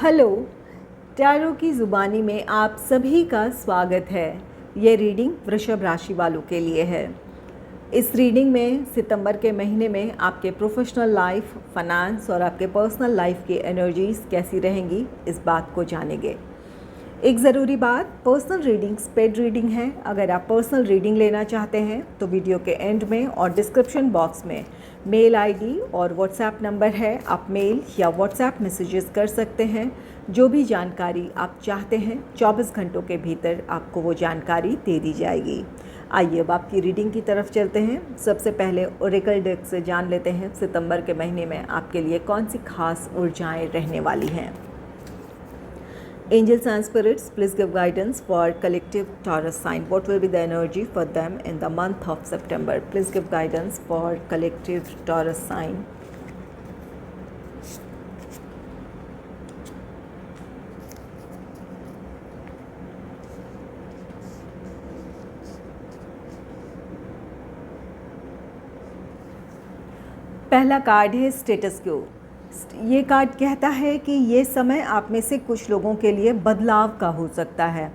Hello, tarot की ज़ुबानी में आप सभी का स्वागत है। ये रीडिंग वृषभ राशि वालों के लिए है। इस रीडिंग में सितंबर के महीने में आपके प्रोफेशनल लाइफ, फाइनेंस और आपके पर्सनल लाइफ की एनर्जीज़ कैसी रहेंगी, इस बात को जानेंगे। एक ज़रूरी बात, पर्सनल रीडिंग्स पेड रीडिंग है। अगर आप पर्सनल रीडिंग लेना चाहते हैं तो वीडियो के एंड में और डिस्क्रिप्शन बॉक्स में मेल आईडी और व्हाट्सएप नंबर है। आप मेल या व्हाट्सएप मैसेजेस कर सकते हैं। जो भी जानकारी आप चाहते हैं 24 घंटों के भीतर आपको वो जानकारी दे दी जाएगी। आइए अब आपकी रीडिंग की तरफ चलते हैं। सबसे पहले ओरेकल डेक से जान लेते हैं सितंबर के महीने में आपके लिए कौन सी खास ऊर्जाएं रहने वाली हैं। Angels and spirits, please give guidance for collective Taurus sign. What will be the energy for them in the month of September? Please give guidance for collective Taurus sign. पहला कार्ड है स्टेटस क्यू। ये card कहता है कि ये समय आप में से कुछ लोगों के लिए बदलाव का हो सकता है।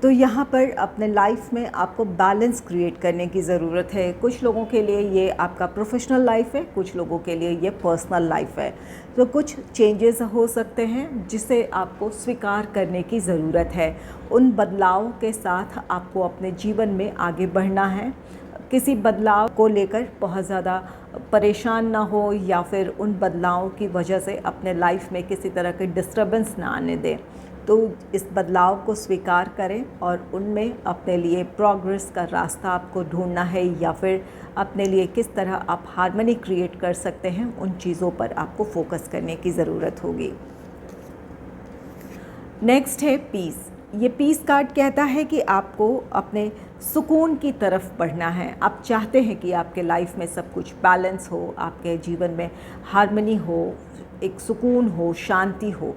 तो यहाँ पर अपने लाइफ में आपको बैलेंस क्रिएट करने की ज़रूरत है। कुछ लोगों के लिए ये आपका प्रोफेशनल लाइफ है, कुछ लोगों के लिए ये पर्सनल लाइफ है। तो कुछ चेंजेस हो सकते हैं जिसे आपको स्वीकार करने की ज़रूरत है। उन बदलाव के साथ आपको अपने जीवन में आगे बढ़ना है। किसी बदलाव को लेकर बहुत ज़्यादा परेशान ना हो या फिर उन बदलावों की वजह से अपने लाइफ में किसी तरह के डिस्टर्बेंस ना आने दें। तो इस बदलाव को स्वीकार करें और उनमें अपने लिए प्रोग्रेस का रास्ता आपको ढूंढना है या फिर अपने लिए किस तरह आप हार्मनी क्रिएट कर सकते हैं, उन चीज़ों पर आपको फोकस करने की ज़रूरत होगी। नेक्स्ट है पीस। ये पीस कार्ड कहता है कि आपको अपने सुकून की तरफ बढ़ना है। आप चाहते हैं कि आपके लाइफ में सब कुछ बैलेंस हो, आपके जीवन में हार्मनी हो, एक सुकून हो, शांति हो।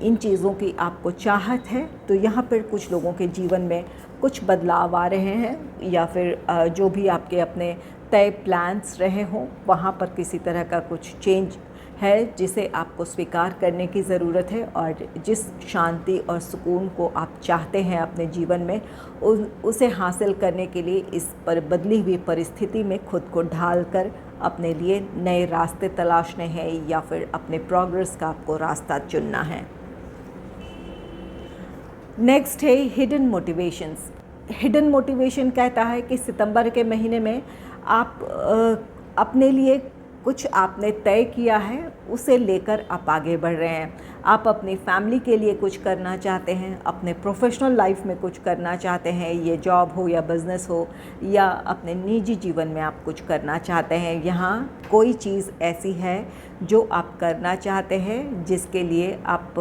इन चीज़ों की आपको चाहत है। तो यहाँ पर कुछ लोगों के जीवन में कुछ बदलाव आ रहे हैं या फिर जो भी आपके अपने तय प्लान्स रहे हों वहाँ पर किसी तरह का कुछ चेंज है जिसे आपको स्वीकार करने की ज़रूरत है। और जिस शांति और सुकून को आप चाहते हैं अपने जीवन में उसे हासिल करने के लिए इस पर बदली हुई परिस्थिति में खुद को ढालकर अपने लिए नए रास्ते तलाशने हैं या फिर अपने प्रोग्रेस का आपको रास्ता चुनना है। नेक्स्ट है हिडन मोटिवेशंस। हिडन मोटिवेशन कहता है कि सितंबर के महीने में आप अपने लिए कुछ आपने तय किया है, उसे लेकर आप आगे बढ़ रहे हैं। आप अपनी फैमिली के लिए कुछ करना चाहते हैं, अपने प्रोफेशनल लाइफ में कुछ करना चाहते हैं, ये जॉब हो या बिज़नेस हो या अपने निजी जीवन में आप कुछ करना चाहते हैं। यहाँ कोई चीज़ ऐसी है जो आप करना चाहते हैं जिसके लिए आप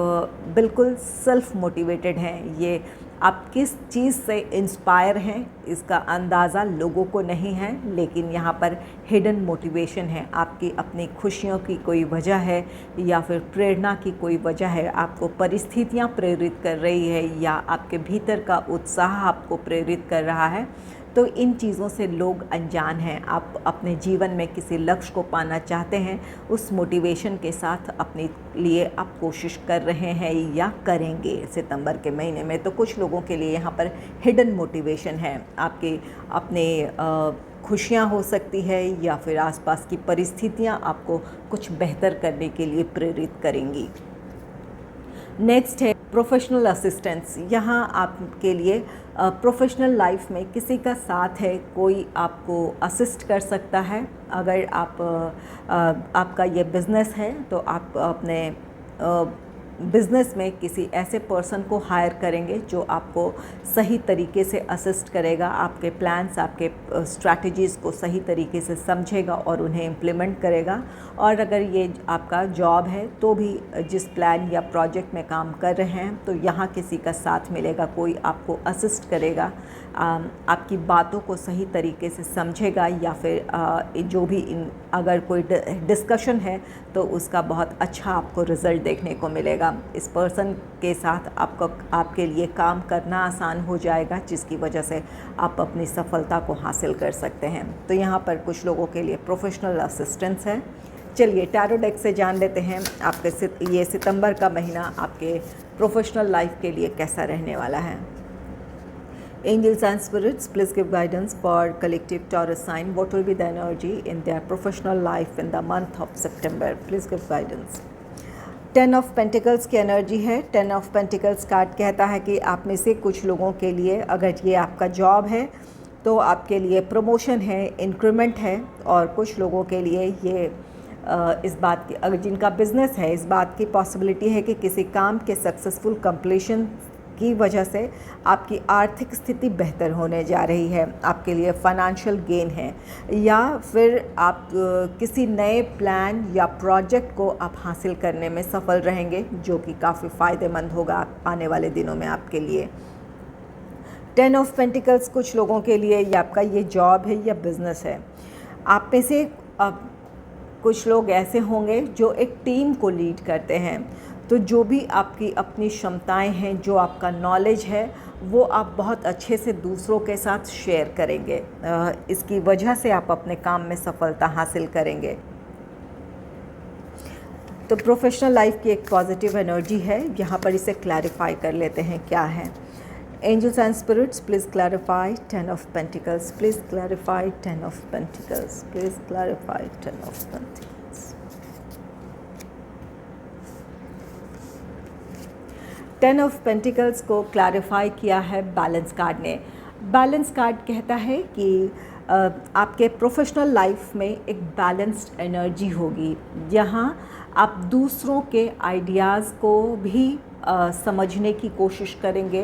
बिल्कुल सेल्फ मोटिवेटेड हैं। ये आप किस चीज़ से इंस्पायर हैं इसका अंदाज़ा लोगों को नहीं है, लेकिन यहाँ पर हिडन मोटिवेशन है। आपकी अपनी खुशियों की कोई वजह है या फिर प्रेरणा की कोई वजह है, आपको परिस्थितियाँ प्रेरित कर रही है या आपके भीतर का उत्साह आपको प्रेरित कर रहा है। तो इन चीज़ों से लोग अनजान हैं। आप अपने जीवन में किसी लक्ष्य को पाना चाहते हैं, उस मोटिवेशन के साथ अपने लिए आप कोशिश कर रहे हैं या करेंगे सितंबर के महीने में। तो कुछ लोगों के लिए यहाँ पर हिडन मोटिवेशन है। आपके अपने खुशियाँ हो सकती है या फिर आसपास की परिस्थितियाँ आपको कुछ बेहतर करने के लिए प्रेरित करेंगी। नेक्स्ट है प्रोफेशनल असिस्टेंस। यहाँ आपके लिए प्रोफेशनल लाइफ में किसी का साथ है, कोई आपको असिस्ट कर सकता है। अगर आपका ये बिज़नेस है तो आप अपने बिज़नेस में किसी ऐसे पर्सन को हायर करेंगे जो आपको सही तरीके से असिस्ट करेगा, आपके प्लान्स, आपके स्ट्रैटेजीज़ को सही तरीके से समझेगा और उन्हें इम्प्लीमेंट करेगा। और अगर ये आपका जॉब है तो भी जिस प्लान या प्रोजेक्ट में काम कर रहे हैं तो यहाँ किसी का साथ मिलेगा, कोई आपको असिस्ट करेगा, आपकी बातों को सही तरीके से समझेगा या फिर जो भी अगर कोई डिस्कशन है तो उसका बहुत अच्छा आपको रिज़ल्ट देखने को मिलेगा। इस पर्सन के साथ आपके लिए काम करना आसान हो जाएगा, जिसकी वजह से आप अपनी सफलता को हासिल कर सकते हैं। तो यहाँ पर कुछ लोगों के लिए प्रोफेशनल असिस्टेंस है। चलिए टैरो डेक से जान लेते हैं आपके ये सितंबर का महीना आपके प्रोफेशनल लाइफ के लिए कैसा रहने वाला है। Angels and spirits, please give guidance for collective Taurus sign. What will be the energy in their professional life in the month of September? Please give guidance. 10 of pentacles की energy है। 10 of pentacles card कहता है कि आप में से कुछ लोगों के लिए, अगर ये आपका जॉब है तो आपके लिए प्रमोशन है, इंक्रीमेंट है, और कुछ लोगों के लिए ये इस बात की, अगर जिनका बिजनेस है, इस बात की पॉसिबिलिटी है कि किसी काम के सक्सेसफुल कंप्लीशन की वजह से आपकी आर्थिक स्थिति बेहतर होने जा रही है, आपके लिए फाइनेंशियल गेन है, या फिर आप किसी नए प्लान या प्रोजेक्ट को आप हासिल करने में सफल रहेंगे, जो कि काफ़ी फ़ायदेमंद होगा आने वाले दिनों में आपके लिए। 10 ऑफ पेंटिकल्स कुछ लोगों के लिए या आपका ये जॉब है या बिज़नेस है। आप में से कुछ लोग ऐसे होंगे जो एक टीम को लीड करते हैं, तो जो भी आपकी अपनी क्षमताएं हैं, जो आपका नॉलेज है, वो आप बहुत अच्छे से दूसरों के साथ शेयर करेंगे। इसकी वजह से आप अपने काम में सफलता हासिल करेंगे। तो प्रोफेशनल लाइफ की एक पॉजिटिव एनर्जी है, यहाँ पर इसे क्लैरिफाई कर लेते हैं क्या है। Angels and spirits, please clarify 10 of Pentacles. Please clarify 10 of Pentacles. Please clarify 10 of Pentacles. 10 of pentacles को क्लैरिफाई किया है बैलेंस कार्ड ने। बैलेंस कार्ड कहता है कि आपके प्रोफेशनल लाइफ में एक बैलेंस्ड एनर्जी होगी, जहाँ आप दूसरों के आइडियाज़ को भी समझने की कोशिश करेंगे।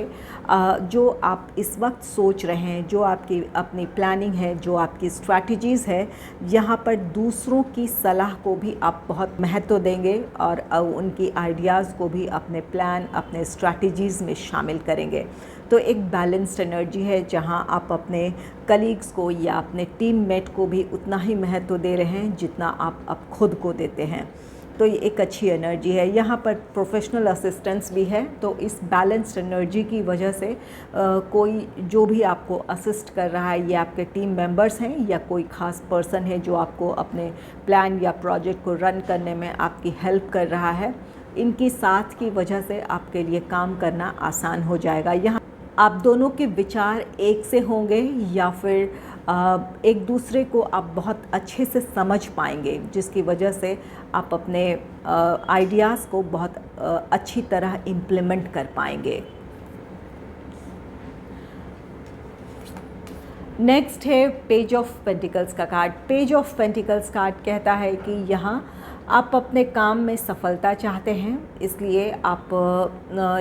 जो आप इस वक्त सोच रहे हैं, जो आपकी अपनी प्लानिंग है, जो आपकी स्ट्रैटेजीज़ है, यहाँ पर दूसरों की सलाह को भी आप बहुत महत्व देंगे और उनकी आइडियाज़ को भी अपने प्लान, अपने स्ट्रैटेजीज़ में शामिल करेंगे। तो एक बैलेंस्ड एनर्जी है, जहाँ आप अपने कलीग्स को या अपने टीममेट को भी उतना ही महत्व दे रहे हैं जितना आप खुद को देते हैं। तो ये एक अच्छी एनर्जी है। यहाँ पर प्रोफेशनल असिस्टेंस भी है, तो इस बैलेंस्ड एनर्जी की वजह से कोई जो भी आपको असिस्ट कर रहा है, ये आपके टीम मेंबर्स हैं या कोई ख़ास पर्सन है जो आपको अपने प्लान या प्रोजेक्ट को रन करने में आपकी हेल्प कर रहा है, इनकी साथ की वजह से आपके लिए काम करना आसान हो जाएगा। यहाँ आप दोनों के विचार एक से होंगे या फिर एक दूसरे को आप बहुत अच्छे से समझ पाएंगे, जिसकी वजह से आप अपने आइडियाज़ को बहुत अच्छी तरह इम्प्लीमेंट कर पाएंगे। नेक्स्ट है पेज ऑफ पेंटिकल्स का card. Page of pentacles card कहता है कि यहाँ आप अपने काम में सफलता चाहते हैं, इसलिए आप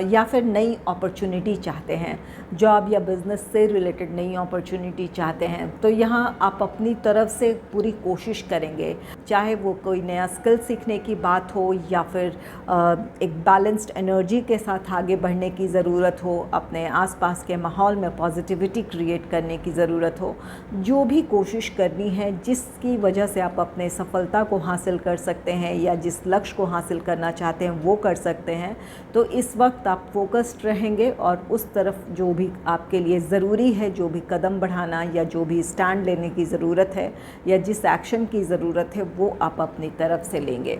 या फिर नई अपॉर्चुनिटी चाहते हैं, जॉब या बिज़नेस से रिलेटेड नई अपॉर्चुनिटी चाहते हैं, तो यहाँ आप अपनी तरफ से पूरी कोशिश करेंगे, चाहे वो कोई नया स्किल सीखने की बात हो या फिर एक बैलेंस्ड एनर्जी के साथ आगे बढ़ने की ज़रूरत हो, अपने आसपास के माहौल में पॉजिटिविटी क्रिएट करने की ज़रूरत हो। जो भी कोशिश करनी है जिसकी वजह से आप अपने सफलता को हासिल कर सकते हैं या जिस लक्ष्य को हासिल करना चाहते हैं वो कर सकते हैं, तो इस वक्त आप फोकस्ड रहेंगे और उस तरफ जो भी आपके लिए ज़रूरी है, जो भी कदम बढ़ाना या जो भी स्टैंड लेने की ज़रूरत है या जिस एक्शन की ज़रूरत है वो आप अपनी तरफ से लेंगे।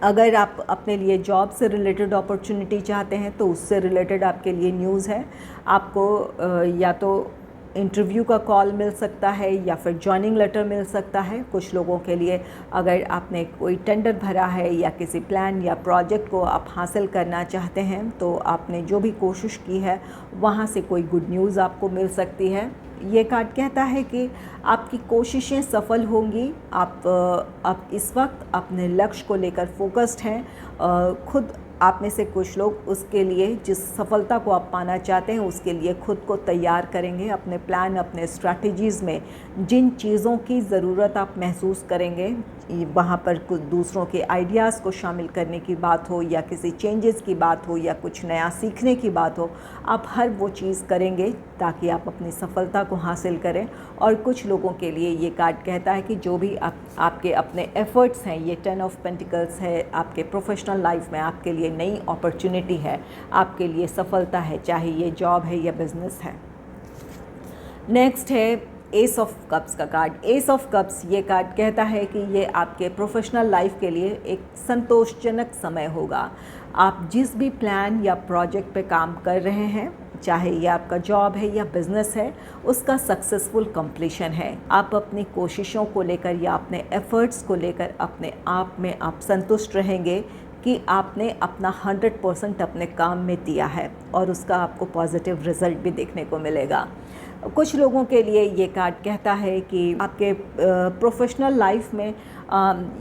अगर आप अपने लिए जॉब से रिलेटेड अपॉर्चुनिटी चाहते हैं तो उससे रिलेटेड आपके लिए न्यूज़ है। आपको या तो इंटरव्यू का कॉल मिल सकता है या फिर जॉइनिंग लेटर मिल सकता है। कुछ लोगों के लिए अगर आपने कोई टेंडर भरा है या किसी प्लान या प्रोजेक्ट को आप हासिल करना चाहते हैं, तो आपने जो भी कोशिश की है वहाँ से कोई गुड न्यूज़ आपको मिल सकती है। ये कार्ड कहता है कि आपकी कोशिशें सफल होंगी। आप इस वक्त अपने लक्ष्य को लेकर फोकस्ड हैं। खुद आप में से कुछ लोग उसके लिए, जिस सफलता को आप पाना चाहते हैं, उसके लिए खुद को तैयार करेंगे। अपने प्लान, अपने स्ट्रैटेजीज़ में जिन चीज़ों की ज़रूरत आप महसूस करेंगे, वहाँ पर कुछ दूसरों के आइडियाज़ को शामिल करने की बात हो या किसी चेंजेस की बात हो या कुछ नया सीखने की बात हो, आप हर वो चीज़ करेंगे ताकि आप अपनी सफलता को हासिल करें। और कुछ लोगों के लिए ये कार्ड कहता है कि जो भी आपके अपने एफ़र्ट्स हैं, ये 10 ऑफ पेंटिकल्स है, आपके प्रोफेशनल लाइफ में आपके लिए नई अपॉर्चुनिटी है, आपके लिए सफलता है, चाहे ये जॉब है या बिज़नेस है। नेक्स्ट है एस ऑफ कप्स का कार्ड। एस ऑफ कप्स ये कार्ड कहता है कि ये आपके प्रोफेशनल लाइफ के लिए एक संतोषजनक समय होगा। आप जिस भी प्लान या प्रोजेक्ट पे काम कर रहे हैं, चाहे ये आपका जॉब है या बिज़नेस है, उसका सक्सेसफुल कंप्लीशन है। आप अपनी कोशिशों को लेकर या अपने एफ़र्ट्स को लेकर अपने आप में आप संतुष्ट रहेंगे कि आपने अपना 100% अपने काम में दिया है और उसका आपको पॉजिटिव रिज़ल्ट भी देखने को मिलेगा। कुछ लोगों के लिए ये कार्ड कहता है कि आपके प्रोफेशनल लाइफ में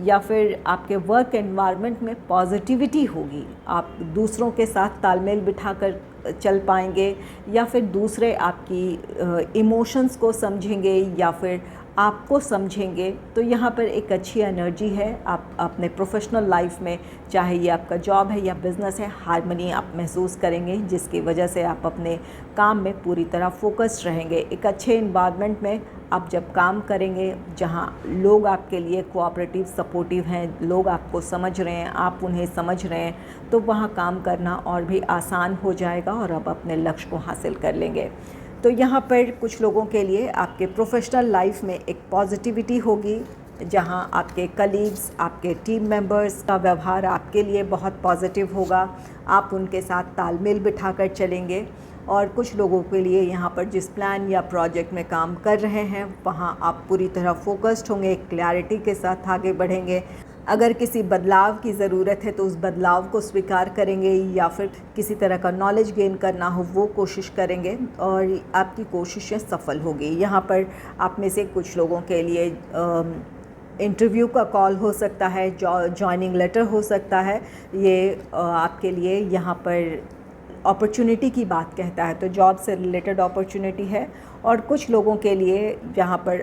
या फिर आपके वर्क एनवायरनमेंट में पॉजिटिविटी होगी। आप दूसरों के साथ तालमेल बिठाकर चल पाएंगे या फिर दूसरे आपकी इमोशंस को समझेंगे या फिर आपको समझेंगे। तो यहाँ पर एक अच्छी एनर्जी है। आप अपने प्रोफेशनल लाइफ में, चाहे ये आपका जॉब है या बिज़नेस है, हार्मनी आप महसूस करेंगे, जिसकी वजह से आप अपने काम में पूरी तरह फोकस्ड रहेंगे। एक अच्छे इन्वायरमेंट में आप जब काम करेंगे, जहाँ लोग आपके लिए कोऑपरेटिव, सपोर्टिव हैं, लोग आपको समझ रहे हैं, आप उन्हें समझ रहे हैं, तो वहाँ काम करना और भी आसान हो जाएगा और आप अपने लक्ष्य को हासिल कर लेंगे। तो यहाँ पर कुछ लोगों के लिए आपके प्रोफेशनल लाइफ में एक पॉजिटिविटी होगी, जहाँ आपके कलीग्स, आपके टीम मेंबर्स का व्यवहार आपके लिए बहुत पॉजिटिव होगा। आप उनके साथ तालमेल बिठाकर चलेंगे। और कुछ लोगों के लिए यहाँ पर जिस प्लान या प्रोजेक्ट में काम कर रहे हैं, वहाँ आप पूरी तरह फोकस्ड होंगे, क्लैरिटी के साथ आगे बढ़ेंगे। अगर किसी बदलाव की ज़रूरत है तो उस बदलाव को स्वीकार करेंगे या फिर किसी तरह का नॉलेज गेन करना हो वो कोशिश करेंगे और आपकी कोशिशें सफल होगी। यहाँ पर आप में से कुछ लोगों के लिए इंटरव्यू का कॉल हो सकता है, जॉइनिंग लेटर हो सकता है। ये आपके लिए यहाँ पर अपॉर्चुनिटी की बात कहता है, तो जॉब से रिलेटेड अपॉर्चुनिटी है। और कुछ लोगों के लिए यहाँ पर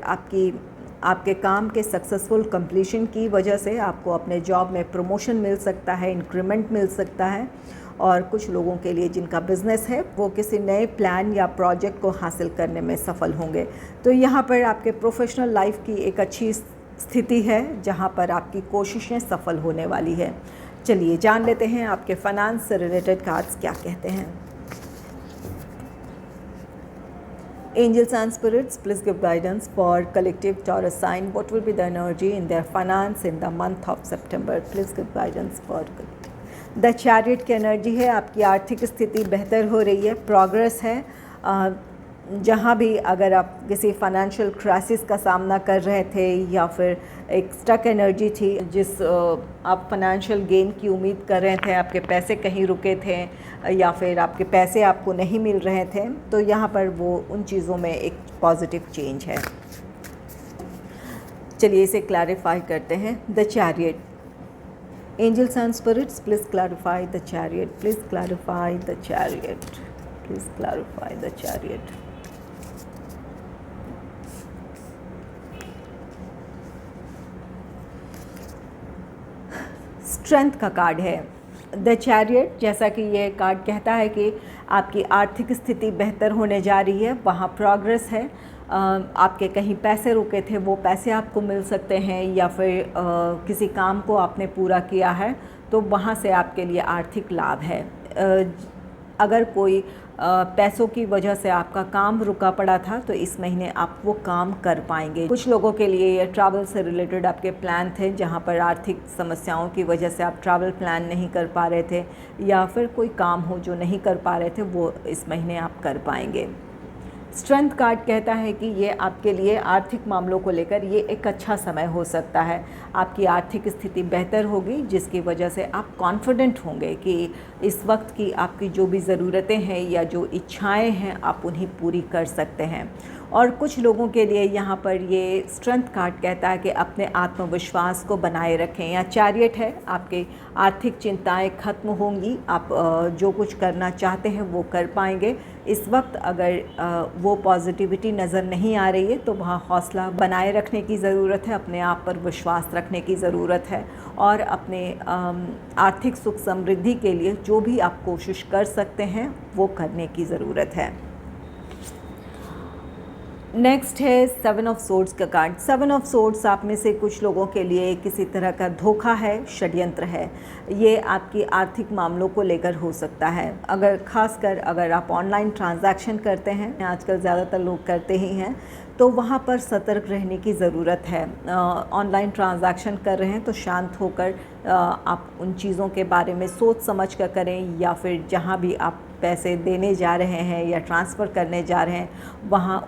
आपके काम के सक्सेसफुल कंप्लीशन की वजह से आपको अपने जॉब में प्रमोशन मिल सकता है, इंक्रीमेंट मिल सकता है। और कुछ लोगों के लिए जिनका बिज़नेस है, वो किसी नए प्लान या प्रोजेक्ट को हासिल करने में सफल होंगे। तो यहाँ पर आपके प्रोफेशनल लाइफ की एक अच्छी स्थिति है, जहाँ पर आपकी कोशिशें सफल होने वाली है। चलिए जान लेते हैं आपके फाइनेंस से रिलेटेड कार्ड्स क्या कहते हैं। Angels and spirits, please give guidance for collective Taurus sign. What will be the energy in their finance in the month of September? Please give guidance for the Chariot की energy है। आपकी आर्थिक स्थिति बेहतर हो रही है, प्रोग्रेस है। जहाँ भी अगर आप किसी फाइनेंशियल क्राइसिस का सामना कर रहे थे या फिर एक स्टक एनर्जी थी, जिस आप फाइनेंशियल गेन की उम्मीद कर रहे थे, आपके पैसे कहीं रुके थे या फिर आपके पैसे आपको नहीं मिल रहे थे, तो यहाँ पर वो उन चीज़ों में एक पॉजिटिव चेंज है। चलिए इसे क्लैरिफाई करते हैं। The chariot, angels and spirits, please clarify the chariot, please clarify the chariot, please clarify the chariot. Strength का कार्ड है द चैरियट। जैसा कि ये कार्ड कहता है कि आपकी आर्थिक स्थिति बेहतर होने जा रही है, वहाँ प्रोग्रेस है। आपके कहीं पैसे रुके थे, वो पैसे आपको मिल सकते हैं, या फिर किसी काम को आपने पूरा किया है तो वहाँ से आपके लिए आर्थिक लाभ है। अगर कोई पैसों की वजह से आपका काम रुका पड़ा था तो इस महीने आप वो काम कर पाएंगे। कुछ लोगों के लिए ये ट्रैवल से रिलेटेड आपके प्लान थे, जहाँ पर आर्थिक समस्याओं की वजह से आप ट्रैवल प्लान नहीं कर पा रहे थे या फिर कोई काम हो जो नहीं कर पा रहे थे, वो इस महीने आप कर पाएंगे। स्ट्रेंथ कार्ड कहता है कि ये आपके लिए आर्थिक मामलों को लेकर ये एक अच्छा समय हो सकता है। आपकी आर्थिक स्थिति बेहतर होगी, जिसकी वजह से आप कॉन्फिडेंट होंगे कि इस वक्त की आपकी जो भी ज़रूरतें हैं या जो इच्छाएं हैं, आप उन्हें पूरी कर सकते हैं। और कुछ लोगों के लिए यहाँ पर ये स्ट्रेंथ कार्ड कहता है कि अपने आत्मविश्वास को बनाए रखें। या चैरियट है, आपके आर्थिक चिंताएं खत्म होंगी, आप जो कुछ करना चाहते हैं वो कर पाएंगे। इस वक्त अगर वो पॉजिटिविटी नज़र नहीं आ रही है तो वहाँ हौसला बनाए रखने की ज़रूरत है, अपने आप पर विश्वास रखने की ज़रूरत है और अपने आर्थिक सुख समृद्धि के लिए जो भी आप कोशिश कर सकते हैं वो करने की ज़रूरत है। नेक्स्ट है 7 ऑफ सोर्ड्स का कार्ड। 7 ऑफ सोर्ड्स आप में से कुछ लोगों के लिए किसी तरह का धोखा है, षड्यंत्र है। ये आपकी आर्थिक मामलों को लेकर हो सकता है। खासकर अगर आप ऑनलाइन ट्रांजैक्शन करते हैं, आजकल ज़्यादातर लोग करते ही हैं, तो वहाँ पर सतर्क रहने की ज़रूरत है। ऑनलाइन ट्रांजैक्शन कर रहे हैं तो शांत होकर आप उन चीज़ों के बारे में सोच समझ कर करें, या फिर जहाँ भी आप पैसे देने जा रहे हैं या ट्रांसफ़र करने जा रहे हैं वहाँ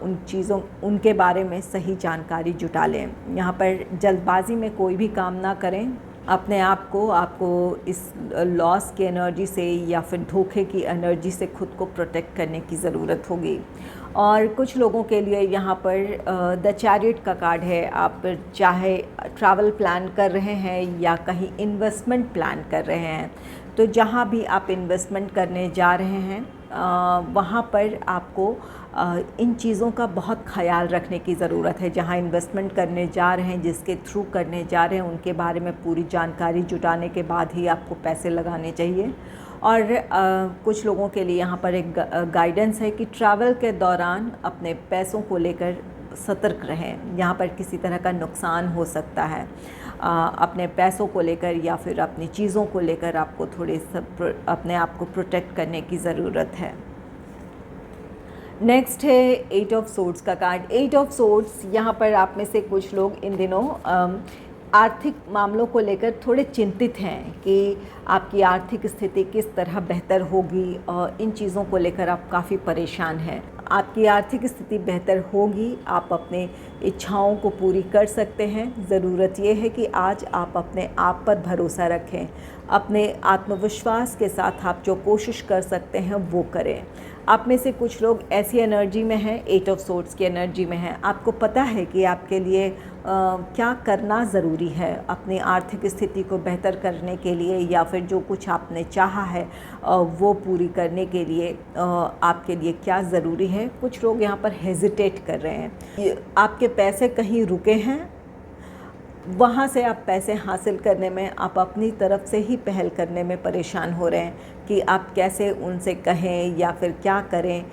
उनके बारे में सही जानकारी जुटा लें। यहाँ पर जल्दबाज़ी में कोई भी काम ना करें। अपने आप को आपको इस लॉस की एनर्जी से या फिर धोखे की एनर्जी से खुद को प्रोटेक्ट करने की ज़रूरत होगी। और कुछ लोगों के लिए यहाँ पर द चैरियट का कार्ड है। आप चाहे ट्रैवल प्लान कर रहे हैं या कहीं इन्वेस्टमेंट प्लान कर रहे हैं, तो जहाँ भी आप इन्वेस्टमेंट करने जा रहे हैं वहाँ पर आपको इन चीज़ों का बहुत ख़याल रखने की ज़रूरत है। जहाँ इन्वेस्टमेंट करने जा रहे हैं, जिसके थ्रू करने जा रहे हैं, उनके बारे में पूरी जानकारी जुटाने के बाद ही आपको पैसे लगाने चाहिए। और कुछ लोगों के लिए यहाँ पर एक गाइडेंस है कि ट्रैवल के दौरान अपने पैसों को लेकर सतर्क रहें। यहाँ पर किसी तरह का नुकसान हो सकता है। अपने पैसों को लेकर या फिर अपनी चीज़ों को लेकर आपको थोड़े अपने आप को प्रोटेक्ट करने की ज़रूरत है। नेक्स्ट है 8 ऑफ सोर्ड्स का कार्ड। 8 ऑफ सोर्ड्स, यहाँ पर आप में से कुछ लोग इन दिनों आर्थिक मामलों को लेकर थोड़े चिंतित हैं कि आपकी आर्थिक स्थिति किस तरह बेहतर होगी, और इन चीज़ों को लेकर आप काफ़ी परेशान हैं। आपकी आर्थिक स्थिति बेहतर होगी, आप अपने इच्छाओं को पूरी कर सकते हैं। ज़रूरत ये है कि आज आप अपने आप पर भरोसा रखें, अपने आत्मविश्वास के साथ आप जो कोशिश कर सकते हैं वो करें। आप में से कुछ लोग ऐसी एनर्जी में हैं, 8 ऑफ सोर्ड्स की एनर्जी में हैं। आपको पता है कि आपके लिए क्या करना ज़रूरी है अपनी आर्थिक स्थिति को बेहतर करने के लिए, या फिर जो कुछ आपने चाहा है वो पूरी करने के लिए आपके लिए क्या ज़रूरी है। कुछ लोग यहाँ पर हेजिटेट कर रहे हैं। आपके पैसे कहीं रुके हैं, वहाँ से आप पैसे हासिल करने में आप अपनी तरफ से ही पहल करने में परेशान हो रहे हैं कि आप कैसे उनसे कहें या फिर क्या करें।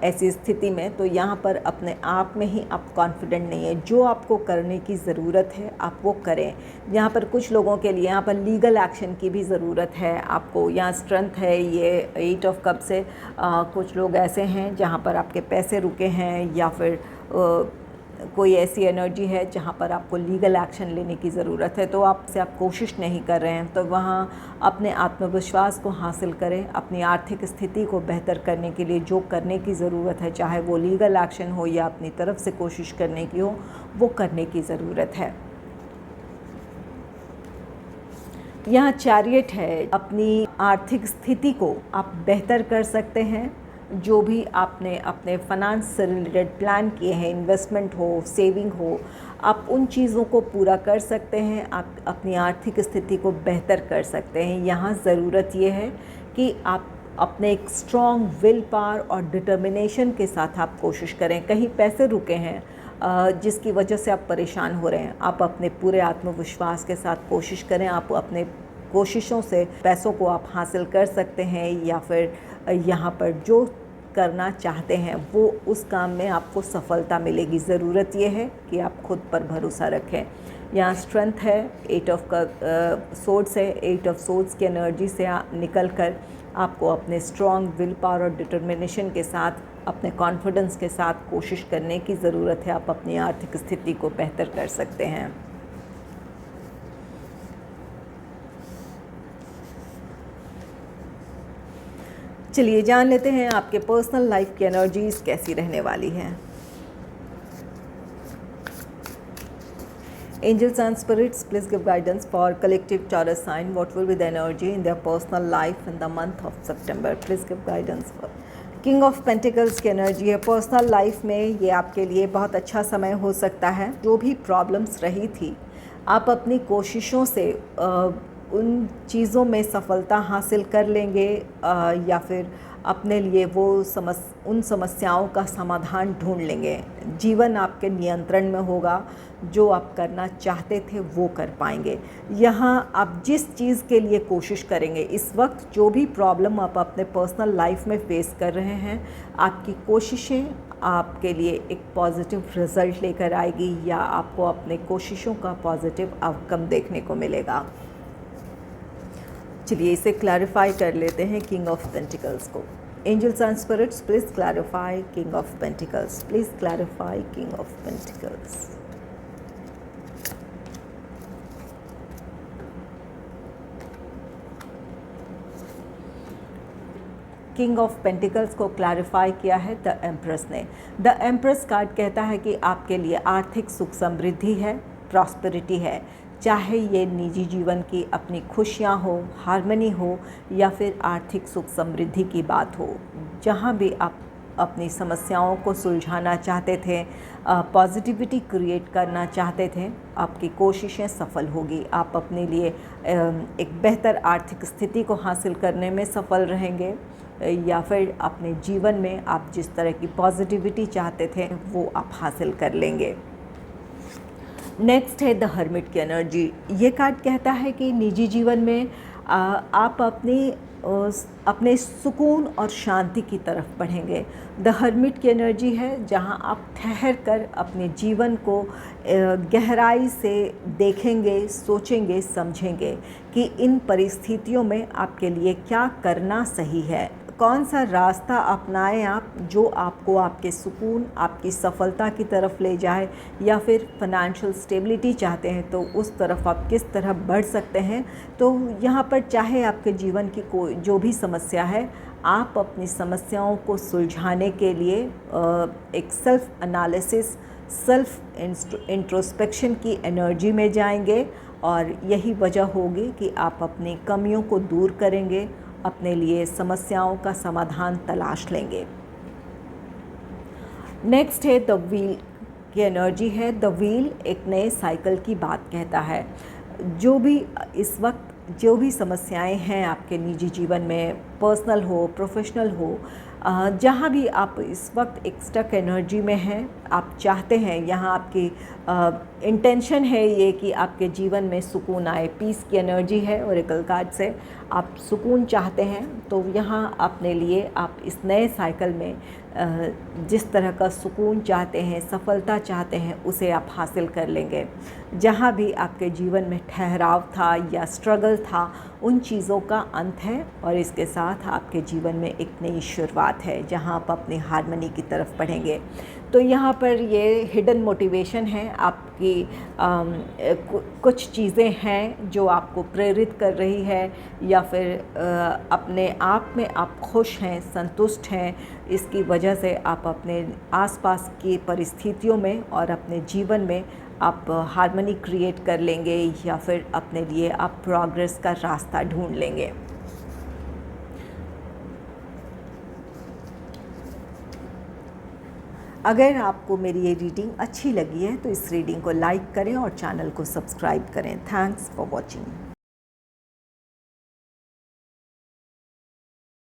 ऐसी स्थिति में तो यहाँ पर अपने आप में ही आप कॉन्फिडेंट नहीं है। जो आपको करने की ज़रूरत है आप वो करें। यहाँ पर कुछ लोगों के लिए यहाँ पर लीगल एक्शन की भी ज़रूरत है। आपको यहाँ स्ट्रेंथ है ये 8 ऑफ कप से। कुछ लोग ऐसे हैं जहाँ पर आपके पैसे रुके हैं, या फिर कोई ऐसी एनर्जी है जहाँ पर आपको लीगल एक्शन लेने की ज़रूरत है, तो आपसे आप कोशिश नहीं कर रहे हैं। तो वहाँ अपने आत्मविश्वास को हासिल करें। अपनी आर्थिक स्थिति को बेहतर करने के लिए जो करने की ज़रूरत है, चाहे वो लीगल एक्शन हो या अपनी तरफ से कोशिश करने की हो, वो करने की ज़रूरत है। यहाँ चैरियट है। अपनी आर्थिक स्थिति को आप बेहतर कर सकते हैं। जो भी आपने अपने फाइनेंस से रिलेटेड प्लान किए हैं, इन्वेस्टमेंट हो, सेविंग हो, आप उन चीज़ों को पूरा कर सकते हैं। आप अपनी आर्थिक स्थिति को बेहतर कर सकते हैं। यहाँ ज़रूरत ये है कि आप अपने एक स्ट्रॉन्ग विल पावर और डिटर्मिनेशन के साथ आप कोशिश करें। कहीं पैसे रुके हैं जिसकी वजह से आप परेशान हो रहे हैं, आप अपने पूरे आत्मविश्वास के साथ कोशिश करें। आप अपने कोशिशों से पैसों को आप हासिल कर सकते हैं, या फिर यहाँ पर जो करना चाहते हैं वो उस काम में आपको सफलता मिलेगी। ज़रूरत ये है कि आप खुद पर भरोसा रखें। यहाँ स्ट्रेंथ है, 8 ऑफ सोर्ड्स है। 8 ऑफ सोर्ड्स की एनर्जी से निकल कर आपको अपने स्ट्रॉन्ग विल पावर और डिटर्मिनेशन के साथ, अपने कॉन्फिडेंस के साथ कोशिश करने की ज़रूरत है। आप अपनी आर्थिक स्थिति को बेहतर कर सकते हैं। चलिए जान लेते हैं आपके पर्सनल लाइफ की एनर्जीज़ कैसी रहने वाली हैं। Angels and spirits, please give guidance for collective Taurus sign. What will be the energy in their personal life in the month of September? Please give guidance for King of Pentacles की energy है। Personal life में ये आपके लिए बहुत अच्छा समय हो सकता है। जो भी प्रॉब्लम्स रही थी, आप अपनी कोशिशों से उन चीज़ों में सफलता हासिल कर लेंगे, या फिर अपने लिए वो उन समस्याओं का समाधान ढूंढ लेंगे। जीवन आपके नियंत्रण में होगा। जो आप करना चाहते थे वो कर पाएंगे। यहाँ आप जिस चीज़ के लिए कोशिश करेंगे, इस वक्त जो भी प्रॉब्लम आप अपने पर्सनल लाइफ में फेस कर रहे हैं, आपकी कोशिशें आपके लिए एक पॉजिटिव रिज़ल्ट लेकर आएगी, या आपको अपने कोशिशों का पॉजिटिव आउटकम देखने को मिलेगा। चलिए इसे क्लैरिफाई कर लेते हैं किंग ऑफ पेंटिकल्स को। Angels and spirits, please clarify King of Pentacles. Please clarify King of Pentacles. King of pentacles को क्लैरिफाई किया है द एम्प्रेस ने। द एम्प्रेस कार्ड कहता है कि आपके लिए आर्थिक सुख समृद्धि है, प्रॉस्पेरिटी है, चाहे ये निजी जीवन की अपनी खुशियाँ हो, हार्मनी हो या फिर आर्थिक सुख समृद्धि की बात हो। जहाँ भी आप अपनी समस्याओं को सुलझाना चाहते थे, पॉजिटिविटी क्रिएट करना चाहते थे, आपकी कोशिशें सफल होगी। आप अपने लिए एक बेहतर आर्थिक स्थिति को हासिल करने में सफल रहेंगे या फिर अपने जीवन में आप जिस तरह की पॉजिटिविटी चाहते थे वो आप हासिल कर लेंगे। नेक्स्ट है द हर्मिट की एनर्जी। ये कार्ड कहता है कि निजी जीवन में आप अपने सुकून और शांति की तरफ बढ़ेंगे। द हर्मिट की एनर्जी है जहां आप ठहर कर अपने जीवन को गहराई से देखेंगे, सोचेंगे, समझेंगे कि इन परिस्थितियों में आपके लिए क्या करना सही है, कौन सा रास्ता अपनाएं आप जो आपको आपके सुकून, आपकी सफलता की तरफ ले जाए, या फिर फाइनेंशियल स्टेबिलिटी चाहते हैं तो उस तरफ आप किस तरह बढ़ सकते हैं। तो यहाँ पर चाहे आपके जीवन की कोई जो भी समस्या है, आप अपनी समस्याओं को सुलझाने के लिए एक सेल्फ एनालिसिस, सेल्फ इंट्रोस्पेक्शन की एनर्जी में जाएंगे और यही वजह होगी कि आप अपनी कमियों को दूर करेंगे, अपने लिए समस्याओं का समाधान तलाश लेंगे। नेक्स्ट है द व्हील की एनर्जी है। द व्हील एक नए साइकिल की बात कहता है। जो भी इस वक्त जो भी समस्याएं हैं आपके निजी जीवन में, पर्सनल हो, प्रोफेशनल हो, जहाँ भी आप इस वक्त एक स्टक एनर्जी में हैं, आप चाहते हैं, यहाँ आपकी इंटेंशन है ये कि आपके जीवन में सुकून आए, पीस की एनर्जी है ओरेकल कार्ड से, आप सुकून चाहते हैं, तो यहाँ अपने लिए आप इस नए साइकिल में जिस तरह का सुकून चाहते हैं, सफलता चाहते हैं, उसे आप हासिल कर लेंगे। जहाँ भी आपके जीवन में ठहराव था या स्ट्रगल था, उन चीज़ों का अंत है और इसके साथ आपके जीवन में एक नई शुरुआत है जहाँ आप अपनी हार्मनी की तरफ बढ़ेंगे। तो यहाँ पर ये हिडन मोटिवेशन है, आपकी कुछ चीज़ें हैं जो आपको प्रेरित कर रही है या फिर अपने आप में आप खुश हैं, संतुष्ट हैं, इसकी वजह से आप अपने आसपास की परिस्थितियों में और अपने जीवन में आप हार्मनी क्रिएट कर लेंगे या फिर अपने लिए आप प्रोग्रेस का रास्ता ढूंढ लेंगे। अगर आपको मेरी ये रीडिंग अच्छी लगी है तो इस रीडिंग को लाइक करें और चैनल को सब्सक्राइब करें। Thanks for watching.